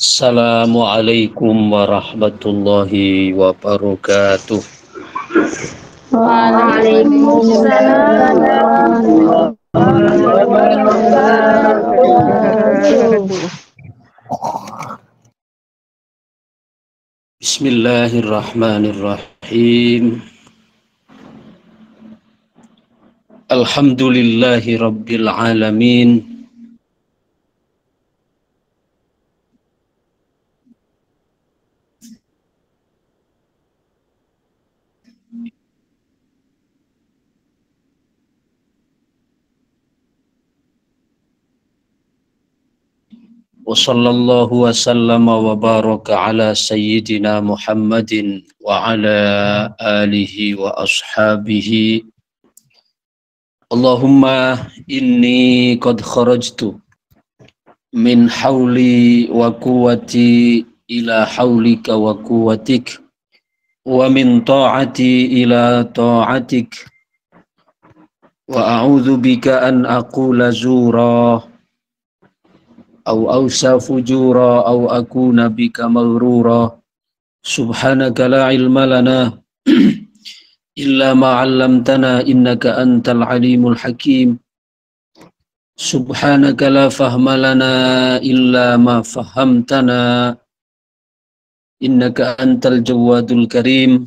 Assalamualaikum warahmatullahi wabarakatuh. Waalaikumsalam warahmatullahi wabarakatuh. Bismillahirrahmanirrahim. Alhamdulillahi rabbil alamin. Wa sallallahu wa sallama wa baraka ala sayyidina Muhammadin wa ala alihi wa ashabihi. Allahumma inni qad kharajtu min hawli wa quwwati ila hawlika wa quwwatik wa min ta'ati ila ta'atik wa a'udzu bika an aqula zura au awsa fujura au akuna bika maghrura subhanaka la ilma lana illa ma 'allamtana innaka antal alimul hakim subhanaka la fahma lana illa ma fahamtana innaka antal jawadul karim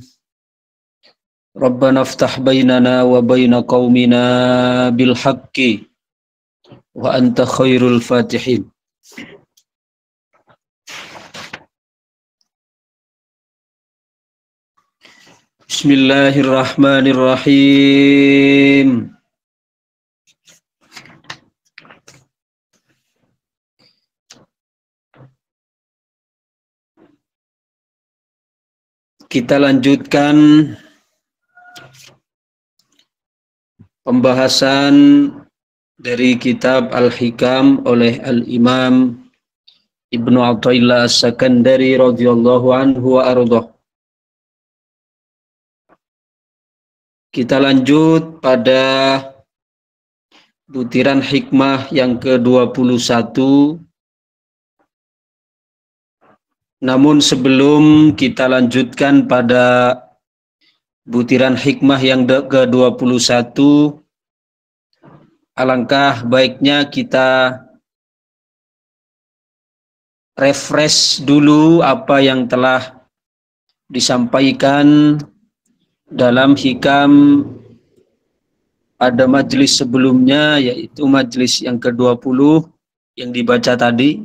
rabbana aftah bainana wa baina qaumina bil haqqi wa anta khairul fatihin. Bismillahirrahmanirrahim. Kita lanjutkan pembahasan dari kitab Al-Hikam oleh Al-Imam Ibnu Athaillah As-Sakandari radhiyallahu anhu wa ardhah. Kita lanjut pada butiran hikmah yang ke-21. Namun sebelum kita lanjutkan pada butiran hikmah yang ke-21, alangkah baiknya kita refresh dulu apa yang telah disampaikan dalam hikam pada majelis sebelumnya, yaitu majelis yang ke-20 yang dibaca tadi.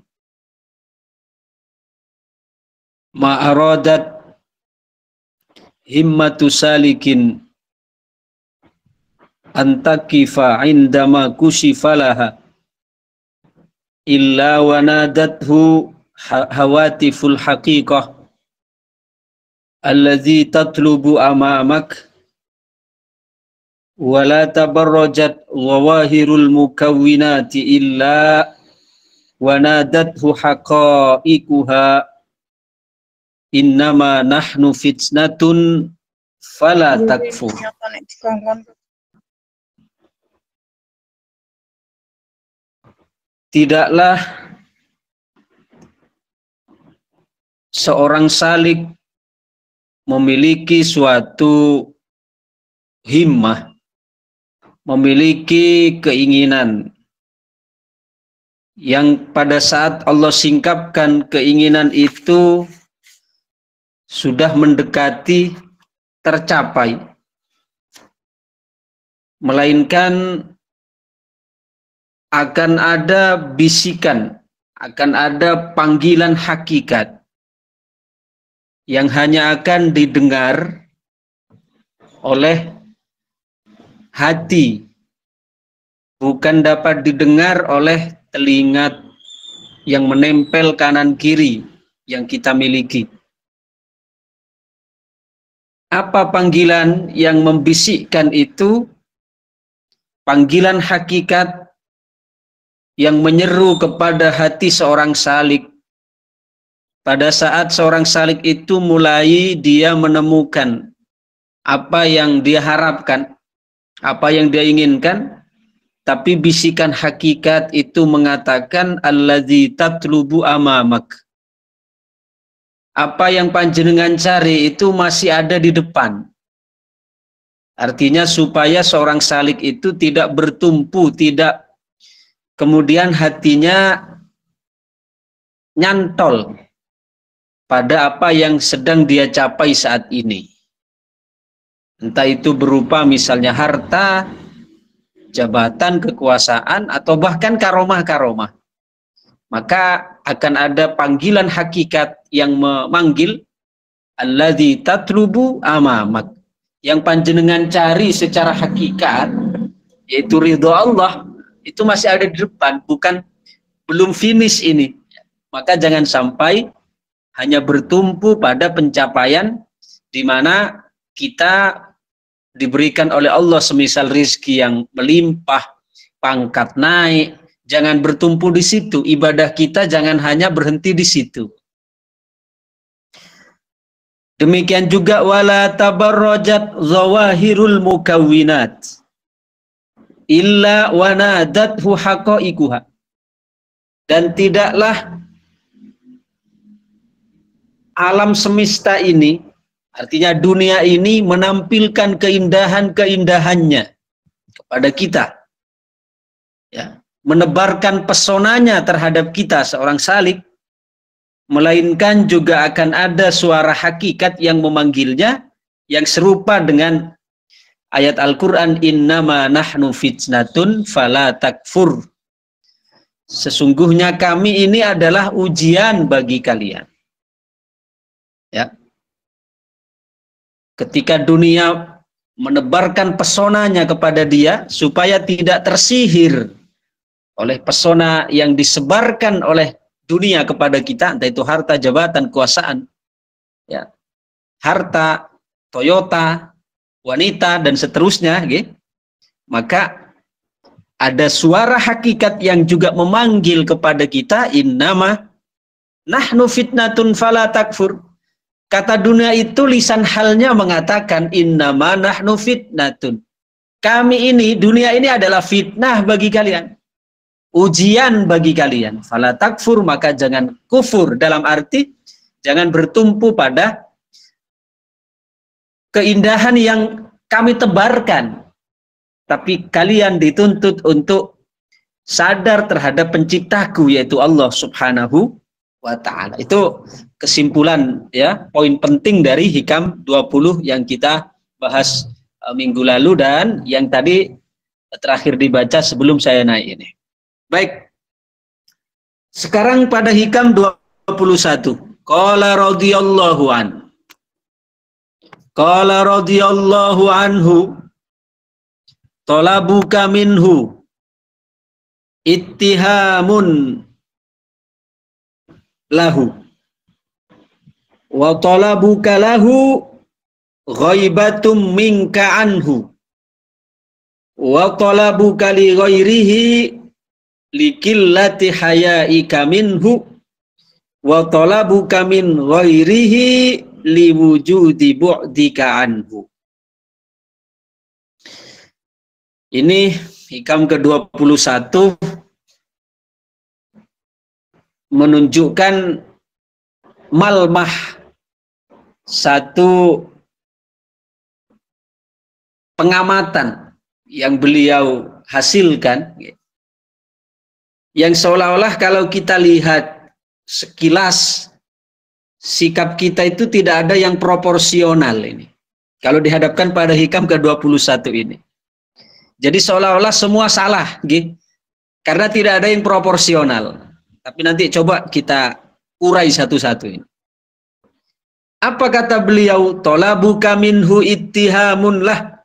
Ma'aradat himmatu salikin antakifa indama kusifalaha illa wanadathu hawatiful haqiqah allazi tatlubu amamak wala tabarrajat zawahirul mukawwinati illa wanadathu haqa'iquha innama nahnu fitnatun fala takfur. Tidaklah seorang salik memiliki suatu himmah, memiliki keinginan yang pada saat Allah singkapkan keinginan itu sudah mendekati tercapai, melainkan akan ada bisikan, akan ada panggilan hakikat yang hanya akan didengar oleh hati, bukan dapat didengar oleh telinga yang menempel kanan kiri yang kita miliki. Apa panggilan yang membisikkan itu? Panggilan hakikat yang menyeru kepada hati seorang salik. Pada saat seorang salik itu mulai dia menemukan apa yang dia harapkan, apa yang dia inginkan, tapi bisikan hakikat itu mengatakan allazi tatlubu amamak. apa yang panjenengan cari itu masih ada di depan. Artinya supaya seorang salik itu tidak bertumpu, tidak kemudian hatinya nyantol pada apa yang sedang dia capai saat ini. Entah itu berupa misalnya harta, jabatan, kekuasaan, atau bahkan karomah-karomah. Maka akan ada panggilan hakikat yang memanggil alladzi tatlubu amamak, yang panjenengan cari secara hakikat, yaitu ridho Allah, itu masih ada di depan, bukan belum finish ini. Maka jangan sampai hanya bertumpu pada pencapaian di mana kita diberikan oleh Allah semisal rizki yang melimpah, pangkat naik, jangan bertumpu di situ. Ibadah kita jangan hanya berhenti di situ. Demikian juga wala tabarrajat zawahirul mukawwinat illa wanadathu haqa'iquha. Dan tidaklah alam semesta ini, artinya dunia ini, menampilkan keindahan-keindahannya kepada kita, ya, menebarkan pesonanya terhadap kita seorang salik, melainkan juga akan ada suara hakikat yang memanggilnya, yang serupa dengan ayat Al-Quran, innama nahnu fitnatun fala takfur. Sesungguhnya kami ini adalah ujian bagi kalian. Ya. Ketika dunia menebarkan pesonanya kepada dia, supaya tidak tersihir oleh pesona yang disebarkan oleh dunia kepada kita, entah itu harta, jabatan, kekuasaan, ya, harta, Toyota, wanita, dan seterusnya, gitu. Maka ada suara hakikat yang juga memanggil kepada kita, innama nahnu fitnatun fala takfur. Kata dunia itu lisan halnya mengatakan innama nahnu fitnatun. Kami ini, dunia ini adalah fitnah bagi kalian, ujian bagi kalian. Fala takfur, maka jangan kufur, dalam arti jangan bertumpu pada keindahan yang kami tebarkan. Tapi kalian dituntut untuk sadar terhadap penciptaku, yaitu Allah Subhanahu wa ta'ala. Itu kesimpulan, ya, poin penting dari Hikam 20 yang kita bahas minggu lalu dan yang tadi terakhir dibaca sebelum saya naik ini. Baik. Sekarang pada Hikam 21. Qala radhiyallahu an. Qala radhiyallahu anhu. Talabuka minhu ittihamun lahu wa talabuka lahu ghaibatum minka anhu wa talabuka li ghairihi likillati hayaika minhu wa talabuka min ghairihi liwujudi bu'dika anhu. Ini Hikam ke-21 menunjukkan malmah satu pengamatan yang beliau hasilkan, yang seolah-olah kalau kita lihat sekilas sikap kita itu tidak ada yang proporsional ini kalau dihadapkan pada Hikam ke-21 ini. Jadi seolah-olah semua salah, gitu, karena tidak ada yang proporsional. Tapi nanti coba kita urai satu-satu ini. Apa kata beliau? Talabuka minhu ittihamun lah.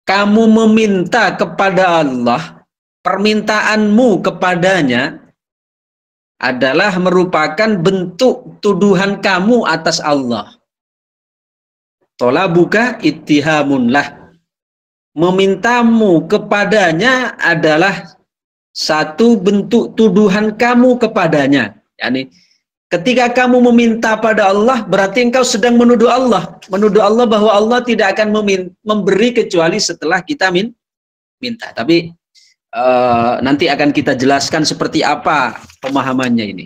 Kamu meminta kepada Allah, permintaanmu kepadanya adalah merupakan bentuk tuduhan kamu atas Allah. Talabuka ittihamun lah. Memintamu kepadanya adalah satu bentuk tuduhan kamu kepadanya. Yani, ketika kamu meminta pada Allah, berarti engkau sedang menuduh Allah. Menuduh Allah bahwa Allah tidak akan memberi kecuali setelah kita minta. Tapi nanti akan kita jelaskan seperti apa pemahamannya ini.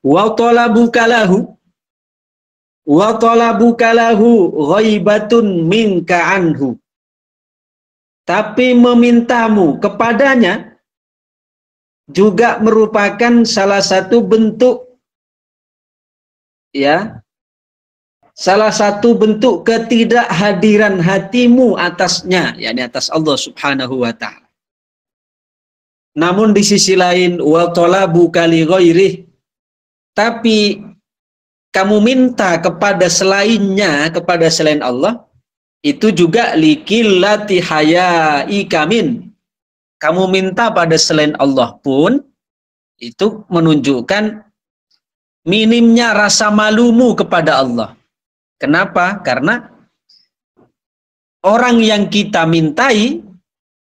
wa talabuka lahu ghaibatun minka anhu. Tapi memintamu kepadanya juga merupakan salah satu bentuk, ya, salah satu bentuk ketidakhadiran hatimu atasnya, yakni atas Allah Subhanahu wa ta'ala. Namun di sisi lain, wa talabuka li ghairih, tapi kamu minta kepada selainnya, kepada selain Allah, itu juga likillati hayaika min. Kamu minta pada selain Allah pun itu menunjukkan minimnya rasa malumu kepada Allah. Kenapa? Karena orang yang kita mintai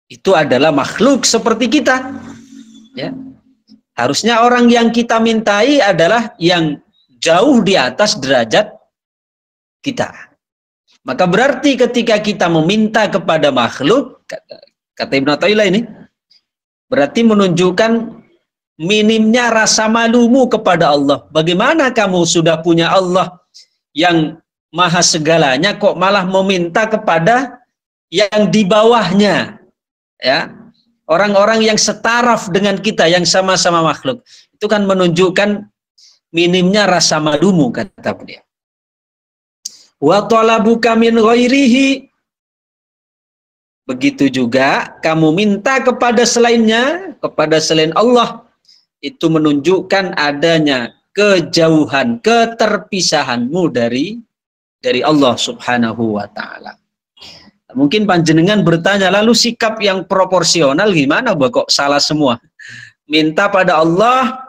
itu adalah makhluk seperti kita. Ya. Harusnya orang yang kita mintai adalah yang jauh di atas derajat kita. Maka berarti ketika kita meminta kepada makhluk, kata Ibnu Athaillah ini, berarti menunjukkan minimnya rasa malumu kepada Allah. Bagaimana kamu sudah punya Allah yang maha segalanya, kok malah meminta kepada yang di bawahnya, ya, orang-orang yang setaraf dengan kita, yang sama-sama makhluk. Itu kan menunjukkan minimnya rasa malumu, kata beliau. Wa talabuka min ghairihi, begitu juga kamu minta kepada selainnya, kepada selain Allah, itu menunjukkan adanya kejauhan, keterpisahanmu dari Allah Subhanahu wa ta'ala. Mungkin panjenengan bertanya, lalu sikap yang proporsional gimana, kok salah semua? Minta pada Allah,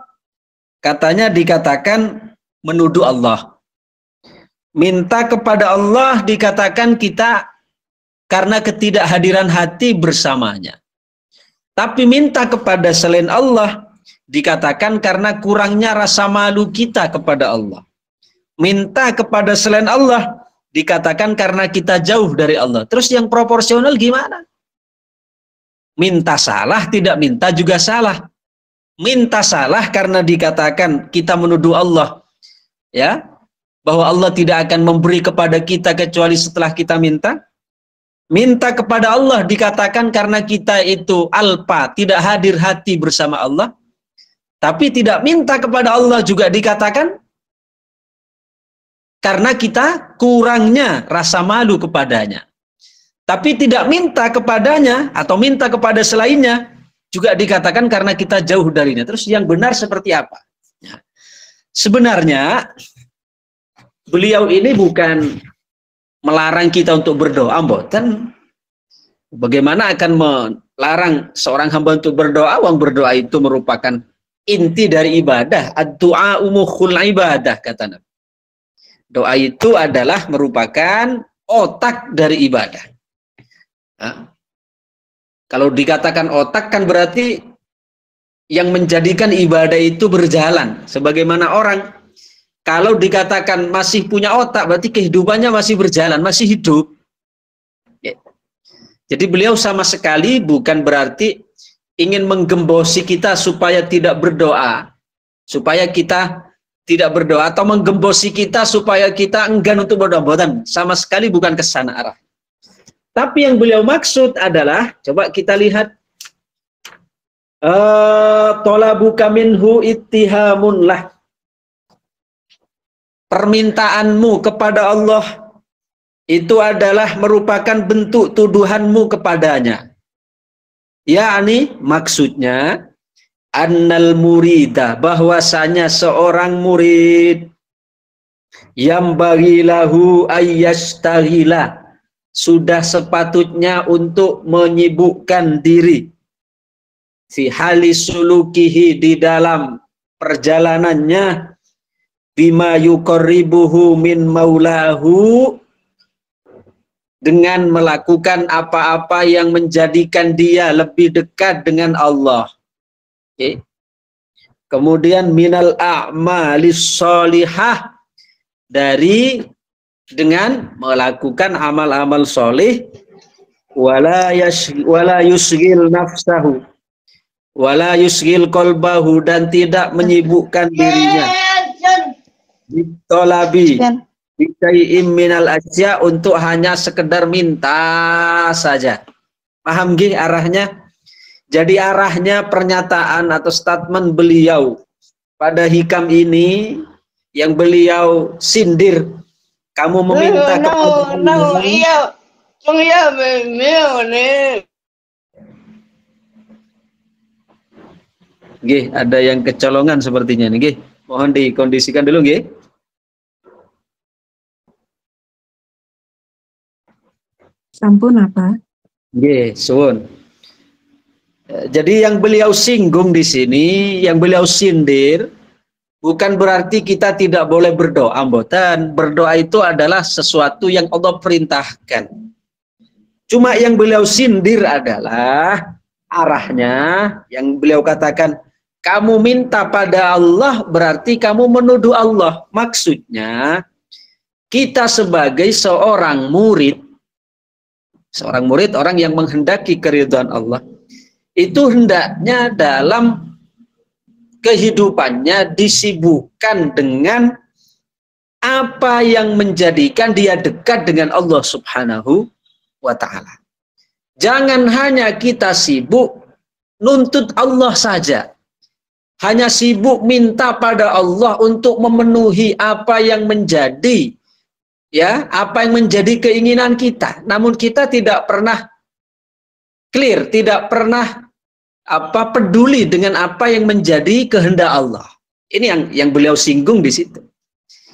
katanya dikatakan menuduh Allah. Minta kepada Allah dikatakan kita karena ketidakhadiran hati bersamanya. Tapi minta kepada selain Allah dikatakan karena kurangnya rasa malu kita kepada Allah. Minta kepada selain Allah dikatakan karena kita jauh dari Allah. Terus yang proporsional gimana? Minta salah, tidak minta juga salah. Minta salah karena dikatakan kita menuduh Allah, ya, bahwa Allah tidak akan memberi kepada kita kecuali setelah kita minta. Minta kepada Allah dikatakan karena kita itu alpa, tidak hadir hati bersama Allah. Tapi tidak minta kepada Allah juga dikatakan karena kita kurangnya rasa malu kepadanya. Tapi tidak minta kepadanya atau minta kepada selainnya juga dikatakan karena kita jauh darinya. Terus yang benar seperti apa? Sebenarnya beliau ini bukan melarang kita untuk berdoa, mboten. Bagaimana akan melarang seorang hamba untuk berdoa? Wong berdoa itu merupakan inti dari ibadah. Ad-du'a mukhul ibadah, kata Nabi. Doa itu adalah merupakan otak dari ibadah. Nah, kalau dikatakan otak kan berarti yang menjadikan ibadah itu berjalan. Sebagaimana orang kalau dikatakan masih punya otak, berarti kehidupannya masih berjalan, masih hidup. Ya. Jadi beliau sama sekali bukan berarti ingin menggembosi kita supaya tidak berdoa, supaya kita tidak berdoa, atau menggembosi kita supaya kita enggan untuk berdoa. Sama sekali bukan ke sana arah. Tapi yang beliau maksud adalah, coba kita lihat, tolabuka minhu ittihamun lah. Permintaanmu kepada Allah itu adalah merupakan bentuk tuduhanmu kepadanya. Yakni maksudnya annal murida, bahwasanya seorang murid yang bagilahu ayyastaghila, sudah sepatutnya untuk menyibukkan diri fi hali sulukihi, di dalam perjalanannya, bima yuqarribuhu min maulahu, dengan melakukan apa-apa yang menjadikan dia lebih dekat dengan Allah. Okay. Kemudian minal a'malis sholihah, dari dengan melakukan amal-amal solih, wala yusghil nafsahu wala yusghil qalbahu, dan tidak menyibukkan dirinya Bitolabi Sekian. bikai'im minal asya, untuk hanya sekedar minta saja. Paham gih arahnya? Jadi arahnya pernyataan atau statement beliau pada hikam ini yang beliau sindir, kamu meminta kepada Allah. Gih, ada yang kecolongan sepertinya nih, gih. Mohon dikondisikan dulu, gih. Sampun apa? Gih, suwun. Jadi yang beliau singgung di sini, yang beliau sindir, bukan berarti kita tidak boleh berdoa, mboten. Berdoa itu adalah sesuatu yang Allah perintahkan. Cuma yang beliau sindir adalah arahnya, yang beliau katakan, kamu minta pada Allah berarti kamu menuduh Allah. Maksudnya, kita sebagai seorang murid orang yang menghendaki keridhaan Allah, itu hendaknya dalam kehidupannya disibukkan dengan apa yang menjadikan dia dekat dengan Allah Subhanahu wa ta'ala. Jangan hanya kita sibuk nuntut Allah saja, hanya sibuk minta pada Allah untuk memenuhi apa yang menjadi keinginan kita, namun kita tidak pernah clear, tidak pernah peduli dengan apa yang menjadi kehendak Allah. Ini yang beliau singgung di situ.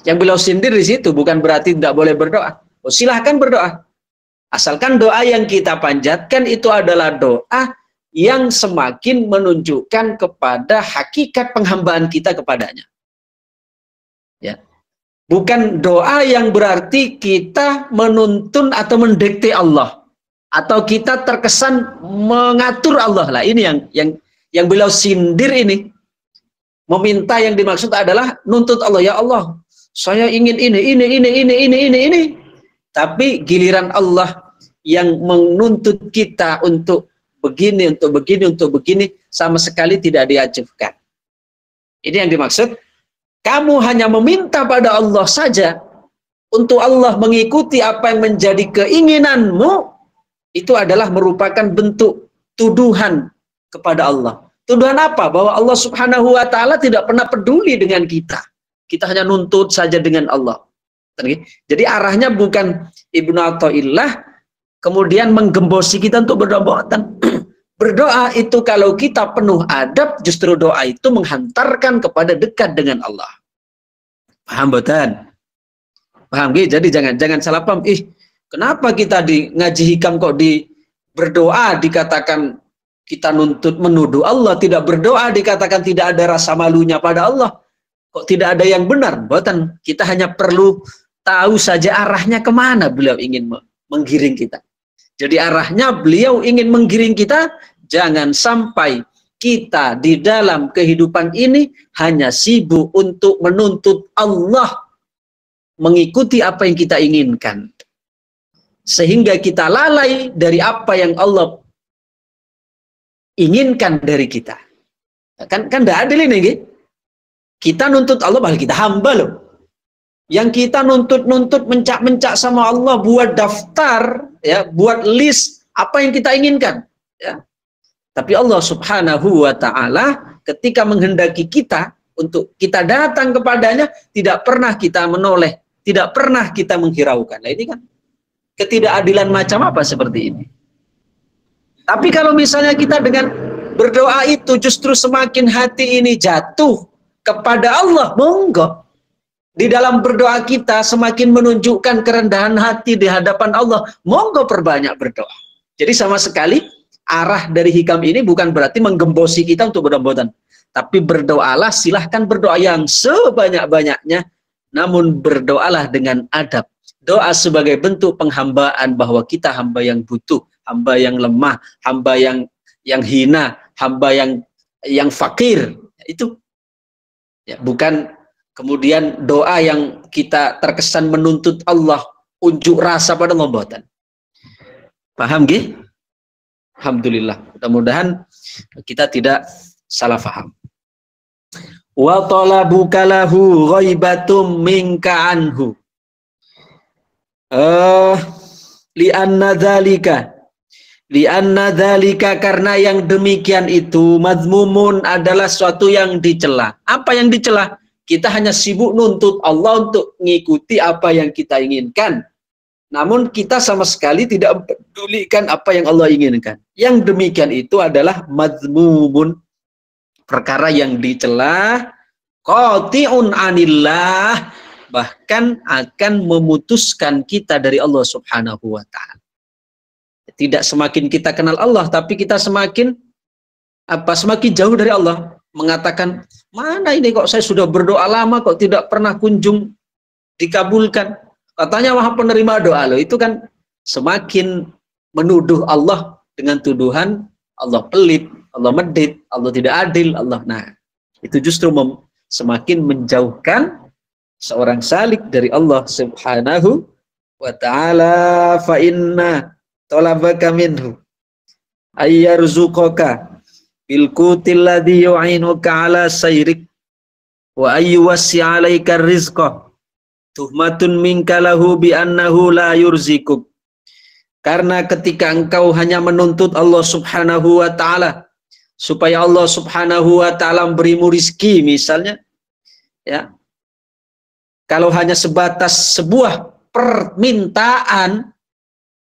Yang beliau sindir di situ, bukan berarti tidak boleh berdoa. Oh, silahkan berdoa. Asalkan doa yang kita panjatkan itu adalah doa yang semakin menunjukkan kepada hakikat penghambaan kita kepadanya. Ya. Bukan doa yang berarti kita menuntun atau mendikte Allah, atau kita terkesan mengatur Allah lah. Ini yang beliau sindir ini. Meminta yang dimaksud adalah nuntut Allah, ya Allah, saya ingin ini. Tapi giliran Allah yang menuntut kita untuk begini, sama sekali tidak diajukan. Ini yang dimaksud. Kamu hanya meminta pada Allah saja, untuk Allah mengikuti apa yang menjadi keinginanmu, itu adalah merupakan bentuk tuduhan kepada Allah. Tuduhan apa? Bahwa Allah Subhanahu wa ta'ala tidak pernah peduli dengan kita. Kita hanya nuntut saja dengan Allah. Jadi arahnya bukan Ibnu Athaillah kemudian menggembosi kita untuk berdoa. Berdoa itu kalau kita penuh adab, justru doa itu menghantarkan kepada dekat dengan Allah. Paham betul? Paham gitu? Jadi jangan salah paham. Kenapa kita di ngaji hikam kok berdoa dikatakan kita menuduh Allah, tidak berdoa dikatakan tidak ada rasa malunya pada Allah? Kok tidak ada yang benar? Betul. Kita hanya perlu tahu saja arahnya kemana beliau ingin menggiring kita. Jadi arahnya beliau ingin menggiring kita, jangan sampai kita di dalam kehidupan ini hanya sibuk untuk menuntut Allah mengikuti apa yang kita inginkan. Sehingga kita lalai dari apa yang Allah inginkan dari kita. Kan tidak adil ini, gitu. Kita nuntut Allah, padahal kita hamba loh. Yang kita nuntut mencak sama Allah, buat daftar, ya, buat list apa yang kita inginkan, ya. Tapi Allah Subhanahu wa ta'ala ketika menghendaki kita untuk kita datang kepadanya, tidak pernah kita menoleh, tidak pernah kita menghiraukan. Nah, ini kan ketidakadilan macam apa seperti ini. Tapi kalau misalnya kita dengan berdoa itu justru semakin hati ini jatuh kepada Allah, monggo. Di dalam berdoa kita semakin menunjukkan kerendahan hati di hadapan Allah, monggo perbanyak berdoa. Jadi sama sekali arah dari hikam ini bukan berarti menggembosi kita untuk berdoa, tapi berdoalah, silahkan berdoa yang sebanyak-banyaknya, namun berdoalah dengan adab. Doa sebagai bentuk penghambaan bahwa kita hamba yang butuh, hamba yang lemah, hamba yang hina, hamba yang fakir. Itu ya, bukan kemudian doa yang kita terkesan menuntut Allah, unjuk rasa pada Allah. Paham gih? Alhamdulillah. Mudah-mudahan kita tidak salah paham. wa talabuka lahu ghaibatum minka anhu. Lianna dzalika karena yang demikian itu mazmumun adalah suatu yang dicela. Apa yang dicela? Kita hanya sibuk nuntut Allah untuk mengikuti apa yang kita inginkan. Namun kita sama sekali tidak pedulikan apa yang Allah inginkan. Yang demikian itu adalah mazmumun, perkara yang dicela, qati'un anillah, bahkan akan memutuskan kita dari Allah Subhanahu wa taala. Tidak semakin kita kenal Allah, tapi kita semakin jauh dari Allah. Mengatakan, mana ini kok saya sudah berdoa lama kok tidak pernah kunjung dikabulkan. Katanya Maha penerima doa loh. Itu kan semakin menuduh Allah dengan tuduhan Allah pelit, Allah medit, Allah tidak adil, Allah. Nah, itu justru semakin menjauhkan seorang salik dari Allah Subhanahu wa ta'ala. Fa inna talabaka minhu ayyarzuqaka bil qutil ladzi yu'inuka ala sayrik wa ayyuwassi 'alaika rizqa tuhmatun minka lahu bi annahu la yurzikuk. Karena ketika engkau hanya menuntut Allah Subhanahu wa taala supaya Allah Subhanahu wa taala memberimu rizki misalnya, ya. Kalau hanya sebatas sebuah permintaan,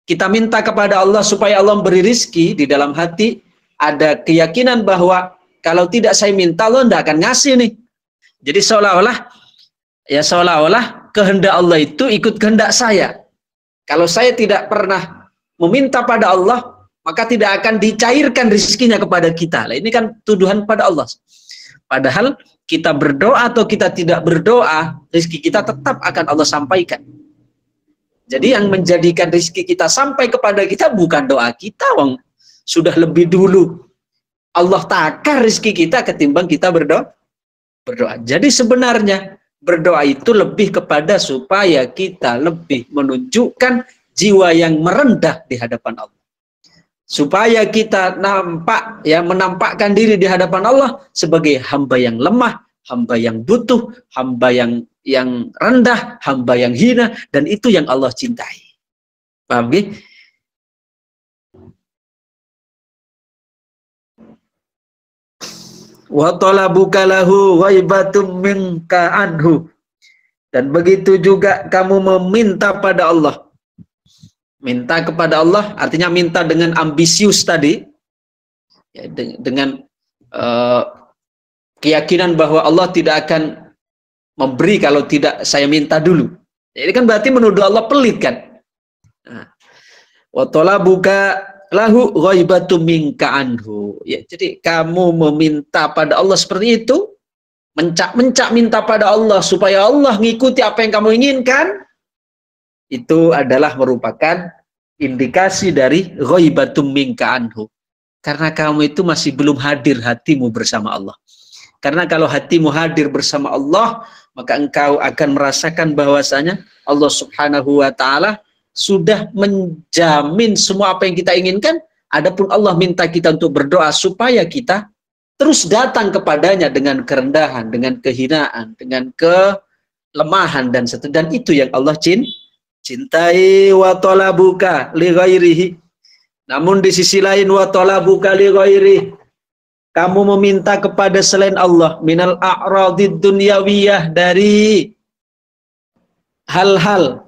kita minta kepada Allah supaya Allah memberi rizki, di dalam hati ada keyakinan bahwa kalau tidak saya minta Allah tidak akan ngasih nih. Jadi seolah-olah kehendak Allah itu ikut kehendak saya. Kalau saya tidak pernah meminta pada Allah, maka tidak akan dicairkan rizkinya kepada kita. Nah, ini kan tuduhan pada Allah. Padahal kita berdoa atau kita tidak berdoa, rizki kita tetap akan Allah sampaikan. Jadi yang menjadikan rizki kita sampai kepada kita bukan doa kita, wong sudah lebih dulu Allah takar rizki kita ketimbang kita berdoa. Jadi sebenarnya berdoa itu lebih kepada supaya kita lebih menunjukkan jiwa yang merendah di hadapan Allah. Supaya kita menampakkan diri di hadapan Allah sebagai hamba yang lemah, hamba yang butuh, hamba yang rendah, hamba yang hina, dan itu yang Allah cintai. Paham ya? Wa talabuka lahu ghaibatum minka anhu. Dan begitu juga kamu meminta pada Allah. Minta kepada Allah artinya minta dengan ambisius tadi, ya, dengan keyakinan bahwa Allah tidak akan memberi kalau tidak saya minta dulu. Jadi kan berarti menuduh Allah pelit kan. Wa talabuka lahu ghaibatum minka anhu. Ya, jadi kamu meminta pada Allah seperti itu, mencak-mencak minta pada Allah supaya Allah ngikuti apa yang kamu inginkan, itu adalah merupakan indikasi dari ghaibatum minka anhu. Karena kamu itu masih belum hadir hatimu bersama Allah. Karena kalau hatimu hadir bersama Allah, maka engkau akan merasakan bahwasanya Allah Subhanahu wa taala sudah menjamin semua apa yang kita inginkan. Adapun Allah minta kita untuk berdoa supaya kita terus datang kepadanya dengan kerendahan, dengan kehinaan, dengan kelemahan dan seterusnya. Dan itu yang Allah cintai. Wa talabuka li ghairihi. Namun di sisi lain wa talabuka li ghairihi, kamu meminta kepada selain Allah minal a'radid dunyawiyah, dari hal-hal,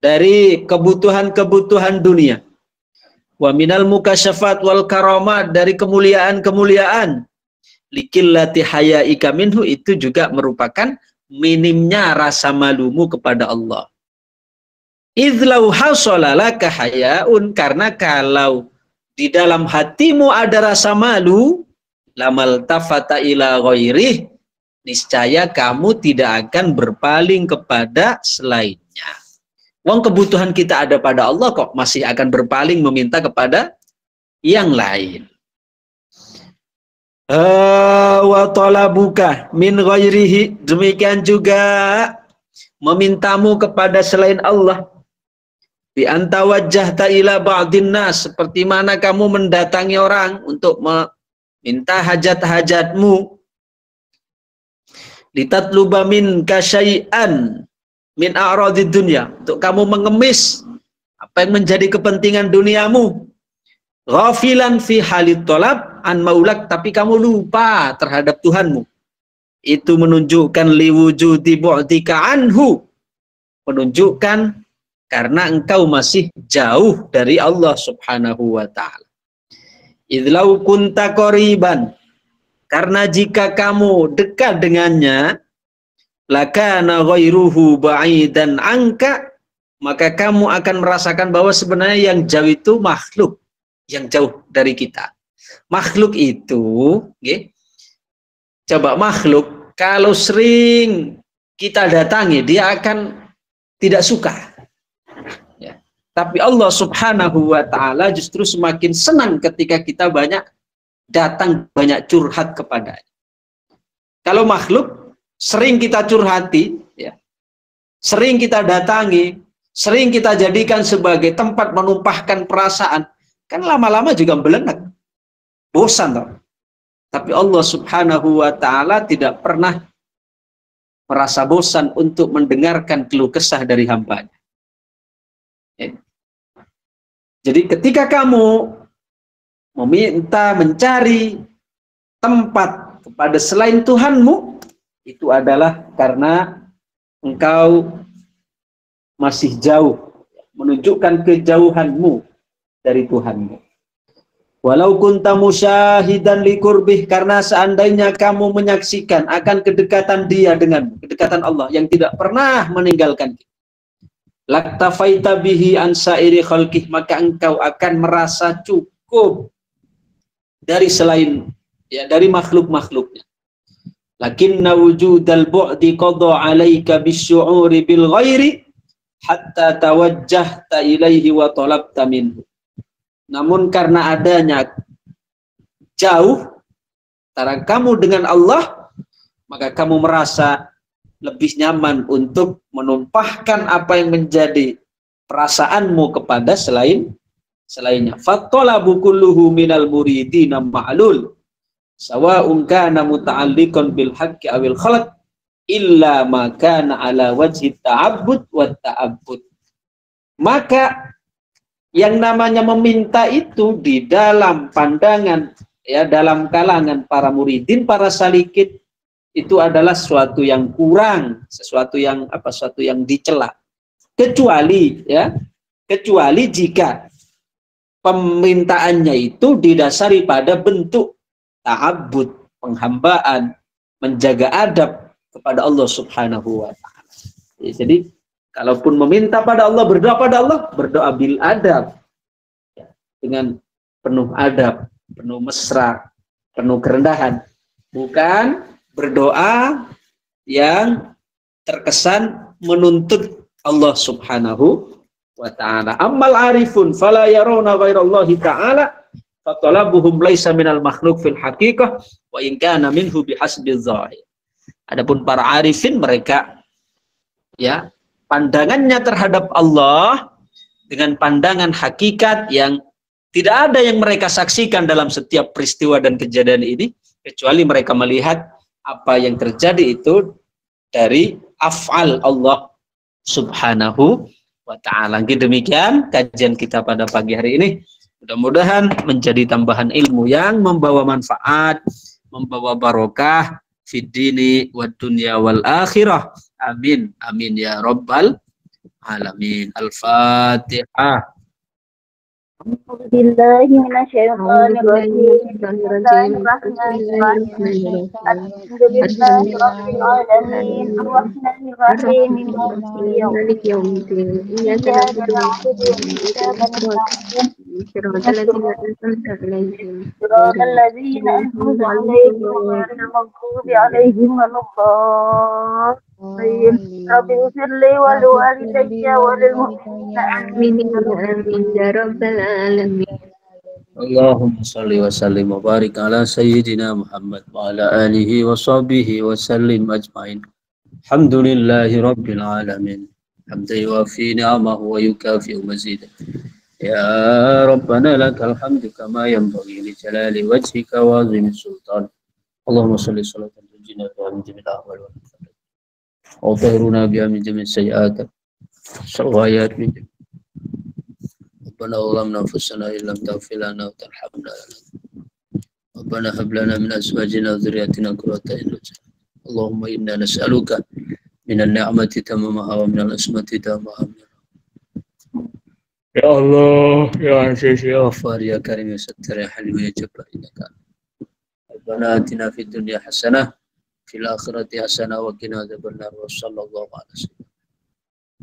dari kebutuhan-kebutuhan dunia. Wa minal mukasyafat wal karamat, dari kemuliaan-kemuliaan. Likillati hayaika minhu, itu juga merupakan minimnya rasa malumu kepada Allah. Idlau hasolalaka hayaun, karena kalau di dalam hatimu ada rasa malu, lamal tafata ila ghairih, niscaya kamu tidak akan berpaling kepada selainnya. Wong kebutuhan kita ada pada Allah, kok masih akan berpaling meminta kepada yang lain. Wa talabuka min ghairihi, demikian juga memintamu kepada selain Allah. Bi anta wajjahta ila ba'din nas, seperti mana kamu mendatangi orang untuk meminta hajat-hajatmu. litatluba minka syai'an min a'radid dunya, untuk kamu mengemis apa yang menjadi kepentingan duniamu, ghafilan fi halit tolab an maulak, tapi kamu lupa terhadap Tuhanmu. Itu menunjukkan liwujudi bu'dika anhu, menunjukkan karena engkau masih jauh dari Allah subhanahu wa ta'ala. Idlau kunta qoriban, karena jika kamu dekat dengannya, lakana ghairuhu ba'idan angka, maka kamu akan merasakan bahwa sebenarnya yang jauh itu makhluk, yang jauh dari kita. Makhluk itu, coba makhluk, kalau sering kita datangi, dia akan tidak suka. Ya. Tapi Allah subhanahu wa ta'ala justru semakin senang ketika kita banyak datang, banyak curhat kepadanya. Kalau makhluk, sering kita curhati, ya, sering kita datangi, sering kita jadikan sebagai tempat menumpahkan perasaan, kan lama-lama juga belenak, bosan toh. Tapi Allah subhanahu wa ta'ala tidak pernah merasa bosan untuk mendengarkan keluh kesah dari hambanya. Ya. Jadi ketika kamu meminta, mencari tempat kepada selain Tuhanmu, itu adalah karena engkau masih jauh, menunjukkan kejauhanmu dari Tuhanmu. Walau kunta musyahidan likurbih, karena seandainya kamu menyaksikan akan kedekatan dia denganmu, kedekatan Allah yang tidak pernah meninggalkan kita, laktafaita bihi an sairi khalqih, maka engkau akan merasa cukup dari selain, ya, dari makhluk-makhluknya. Lakinna wujudal bu'di qadha 'alaika bisyu'uri bil ghairi hatta tawajjahta ilaihi wa talabta minhu. Namun karena adanya jauh antara kamu dengan Allah, maka kamu merasa lebih nyaman untuk menumpahkan apa yang menjadi perasaanmu kepada selainnya. Fattalabu kulluhu minal muridina ma'lul sawa'un kana muta'alliqan bil haqqi awil khalq illa ma kana ala wajhi ta'abbud wa ta'abbud. Maka yang namanya meminta itu di dalam pandangan, ya, dalam kalangan para muridin, para salikin, itu adalah sesuatu yang kurang, sesuatu yang sesuatu yang dicela. Kecuali, ya, kecuali jika permintaannya itu didasari pada bentuk ta'abbud, penghambaan, menjaga adab kepada Allah subhanahu wa ta'ala. Jadi kalaupun meminta pada Allah, berdoa pada Allah, berdoa bil adab, ya, dengan penuh adab, penuh mesra, penuh kerendahan, bukan berdoa yang terkesan menuntut Allah subhanahu wa ta'ala. Ammal arifun fala yarawna ghairallahi ta'ala fatalabuhum laisa minal makhluk fil haqiqah wa in kana minhu bihasbi dzahir. Adapun para arifin, mereka, ya, pandangannya terhadap Allah dengan pandangan hakikat yang tidak ada yang mereka saksikan dalam setiap peristiwa dan kejadian ini, kecuali mereka melihat apa yang terjadi itu dari af'al Allah subhanahu wa ta'ala. Demikian kajian kita pada pagi hari ini. Mudah-mudahan menjadi tambahan ilmu yang membawa manfaat, membawa barokah fid dini wad dunya wal akhirah. Amin. Amin ya rabbal alamin. Al-Fatihah. Billahi minasyaitonir rajim. Bismillahirrahmanirrahim. Alhamdulillahi rabbil alamin. Arrahmanir rahim. Maliki yaumiddin. Iyyaka na'budu wa iyyaka nasta'in. Siratal ladzina an'amta 'alaihim ghairil maghdubi 'alaihim waladdallin. Rabbi ighfirli wa liwalidayya wa lil mu'minina amin ya rabbal alamin. Allahumma salli wa sallim wa barik ala sayyidina Muhammad wa ala alihi wa sahbihi wa sallim ajma'in. Alhamdulillahi rabbil alamin. Hamdan yuwafi ni'amahu wa yukafi'u mazidah. Ya Rabbana lakal hamdu kama yanbaghi li jalali wajhika wa 'azimi sultan. Allahumma sholli sholatan tunjina biha min jami'il ahwal wal afat wa tahhiruna biha min jami'is sayyi'at sawayat min Rabbana zalamna anfusana illam taghfir lana wa tarhamna Rabbana hab lana min azwajina wa dhurriyyatina qurrata a'yun. Allahumma inna nas'aluka minan ni'mati tamamaha wa minal ismati tamamaha. Ya Allah, ya Aziz, ya Ghaffar, ya Karim, ya Sattar, ya Halim, ya Jabbar, innaka Rabbana atina fid dunya hasanah fil akhirati hasanah wa qina adzabannar. Wa sallallahu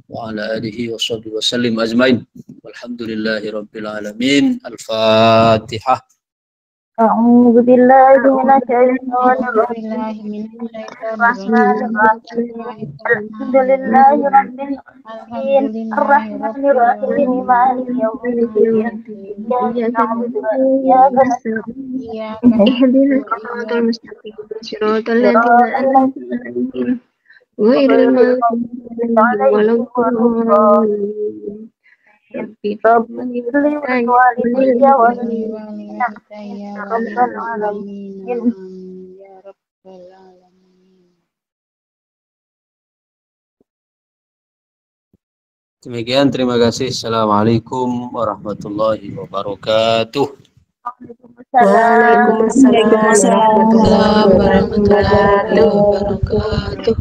wa ala alihi wa sahbihi wa sallim ajmain. Walhamdulillahi rabbil alamin. Al-Fatihah. أعوذ بالله من الشيطان الرجيم الرحمن الرحيم الحمد لله رب العالمين الرحمن الرحيم مالك يوم الدين إياك نعبد وإياك نستعين اهدنا الصراط المستقيم صراط الذين أنعمت عليهم غير المغضوب عليهم ولا الضالين ربي ولوالدي والمؤمنين يا رب العالمين. Demikian, terima kasih. Assalamualaikum warahmatullahi wabarakatuh. Waalaikumsalam warahmatullahi wabarakatuh.